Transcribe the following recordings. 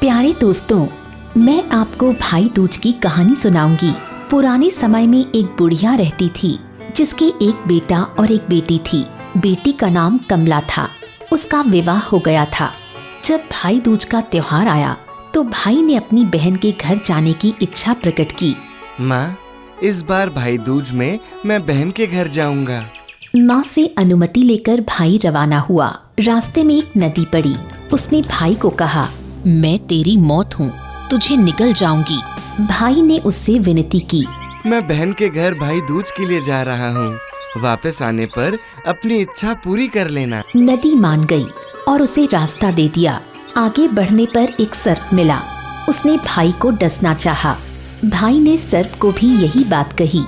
प्यारे दोस्तों, मैं आपको भाई दूज की कहानी सुनाऊंगी। पुराने समय में एक बुढ़िया रहती थी जिसके एक बेटा और एक बेटी थी। बेटी का नाम कमला था। उसका विवाह हो गया था। जब भाई दूज का त्योहार आया तो भाई ने अपनी बहन के घर जाने की इच्छा प्रकट की। माँ, इस बार भाई दूज में मैं बहन के घर जाऊंगा। माँ से अनुमति लेकर भाई रवाना हुआ। रास्ते में एक नदी पड़ी। उसने भाई को कहा, मैं तेरी मौत हूँ, तुझे निगल जाऊंगी। भाई ने उससे विनती की, मैं बहन के घर भाई दूज के लिए जा रहा हूँ। वापस आने पर अपनी इच्छा पूरी कर लेना। नदी मान गई और उसे रास्ता दे दिया। आगे बढ़ने पर एक सर्प मिला। उसने भाई को डसना चाहा। भाई ने सर्प को भी यही बात कही,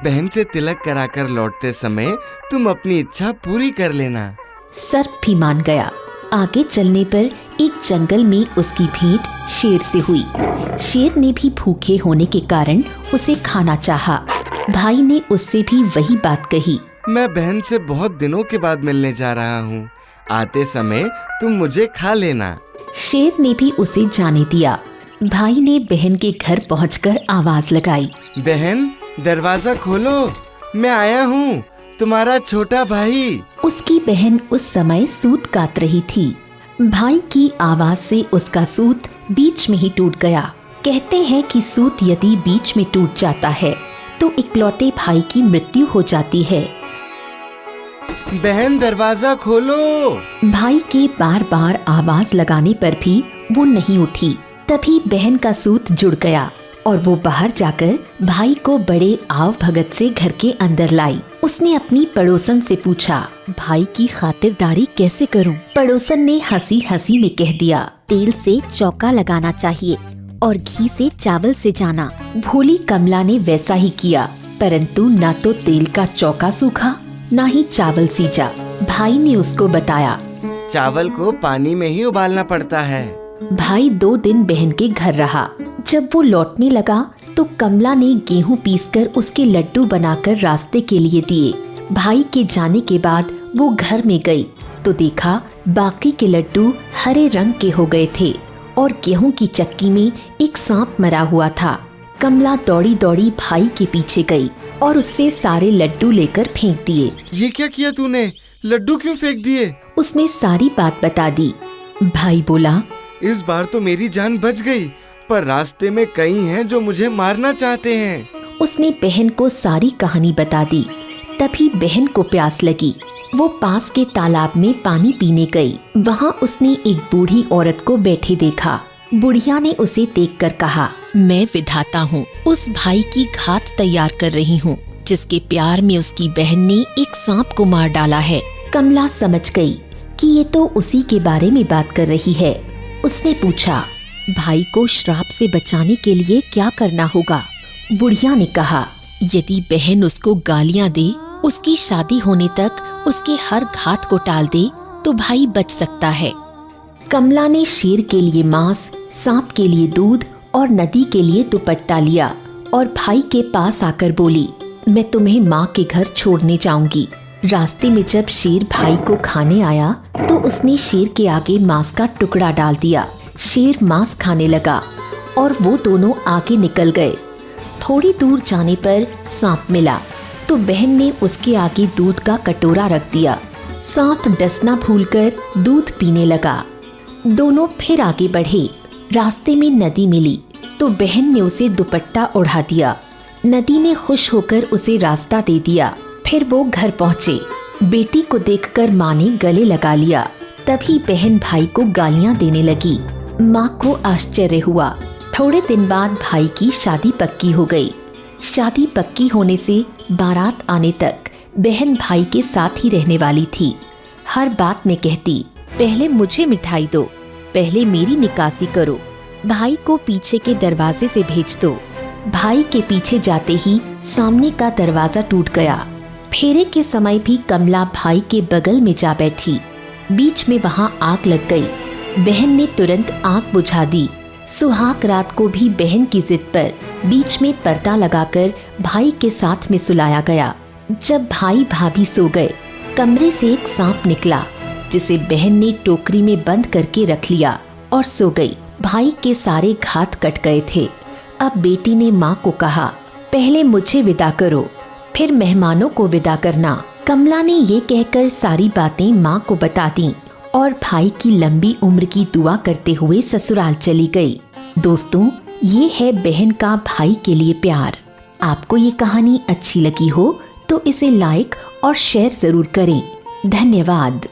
बहन से तिलक कराकर लौटते समय तुम अपनी इच्छा पूरी कर लेना। सर्प भी मान गया। आगे चलने पर एक जंगल में उसकी भेंट शेर से हुई। शेर ने भी भूखे होने के कारण उसे खाना चाहा। भाई ने उससे भी वही बात कही, मैं बहन से बहुत दिनों के बाद मिलने जा रहा हूँ। आते समय तुम मुझे खा लेना। शेर ने भी उसे जाने दिया। भाई ने बहन के घर पहुंचकर आवाज लगाई, बहन, दरवाजा खोलो, मैं आया हूँ, तुम्हारा छोटा भाई। उसकी बहन उस समय सूत काट रही थी। भाई की आवाज से उसका सूत बीच में ही टूट गया। कहते हैं कि सूत यदि बीच में टूट जाता है तो इकलौते भाई की मृत्यु हो जाती है। बहन, दरवाजा खोलो। भाई के बार बार आवाज लगाने पर भी वो नहीं उठी। तभी बहन का सूत जुड़ गया और वो बाहर जाकर भाई को बड़े आव भगत से घर के अंदर लाई। उसने अपनी पड़ोसन से पूछा, भाई की खातिरदारी कैसे करूं? पड़ोसन ने हंसी हंसी में कह दिया, तेल से चौका लगाना चाहिए और घी से चावल से जाना। भोली कमला ने वैसा ही किया, परंतु न तो तेल का चौका सूखा न ही चावल सीजा। भाई ने उसको बताया, चावल को पानी में ही उबालना पड़ता है। भाई 2 दिन बहन के घर रहा। जब वो लौटने लगा तो कमला ने गेहूं पीसकर उसके लड्डू बनाकर रास्ते के लिए दिए। भाई के जाने के बाद वो घर में गई तो देखा बाकी के लड्डू हरे रंग के हो गए थे और गेहूं की चक्की में एक सांप मरा हुआ था। कमला दौड़ी दौड़ी भाई के पीछे गई और उससे सारे लड्डू लेकर फेंक दिए। ये क्या किया तूने? लड्डू क्यों फेंक दिए? उसने सारी बात बता दी। भाई बोला, इस बार तो मेरी जान बच गई, पर रास्ते में कई हैं जो मुझे मारना चाहते हैं। उसने बहन को सारी कहानी बता दी। तभी बहन को प्यास लगी। वो पास के तालाब में पानी पीने गई। वहाँ उसने एक बूढ़ी औरत को बैठे देखा। बुढ़िया ने उसे देखकर कहा, मैं विधाता हूँ, उस भाई की घात तैयार कर रही हूँ जिसके प्यार में उसकी बहन ने एक सांप को मार डाला है। कमला समझ गई कि ये तो उसी के बारे में बात कर रही है। उसने पूछा, भाई को श्राप से बचाने के लिए क्या करना होगा? बुढ़िया ने कहा, यदि बहन उसको गालियाँ दे, उसकी शादी होने तक उसके हर घात को टाल दे तो भाई बच सकता है। कमला ने शेर के लिए मांस, सांप के लिए दूध और नदी के लिए दुपट्टा लिया और भाई के पास आकर बोली, मैं तुम्हें माँ के घर छोड़ने जाऊंगी। रास्ते में जब शेर भाई को खाने आया तो उसने शेर के आगे मांस का टुकड़ा डाल दिया। शेर मांस खाने लगा और वो दोनों आगे निकल गए। थोड़ी दूर जाने पर सांप मिला तो बहन ने उसके आगे दूध का कटोरा रख दिया। सांप डसना भूलकर दूध पीने लगा। दोनों फिर आगे बढ़े। रास्ते में नदी मिली तो बहन ने उसे दुपट्टा ओढ़ा दिया। नदी ने खुश होकर उसे रास्ता दे दिया। फिर वो घर पहुँचे। बेटी को देखकर माँ ने गले लगा लिया। तभी बहन भाई को गालियाँ देने लगी। माँ को आश्चर्य हुआ। थोड़े दिन बाद भाई की शादी पक्की हो गई। शादी पक्की होने से बारात आने तक बहन भाई के साथ ही रहने वाली थी। हर बात में कहती, पहले मुझे मिठाई दो, पहले मेरी निकासी करो, भाई को पीछे के दरवाजे से भेज दो। भाई के पीछे जाते ही सामने का दरवाजा टूट गया। फेरे के समय भी कमला भाई के बगल में जा बैठी। बीच में वहां आग लग गई। बहन ने तुरंत आग बुझा दी। सुहाग रात को भी बहन की जिद पर बीच में पर्दा लगाकर भाई के साथ में सुलाया गया। जब भाई भाभी सो गए, कमरे से एक सांप निकला जिसे बहन ने टोकरी में बंद करके रख लिया और सो गई। भाई के सारे घात कट गए थे। अब बेटी ने माँ को कहा, पहले मुझे विदा करो, फिर मेहमानों को विदा करना। कमला ने ये कहकर सारी बातें माँ को बता दी और भाई की लंबी उम्र की दुआ करते हुए ससुराल चली गई। दोस्तों, ये है बहन का भाई के लिए प्यार। आपको ये कहानी अच्छी लगी हो तो इसे लाइक और शेयर जरूर करें। धन्यवाद।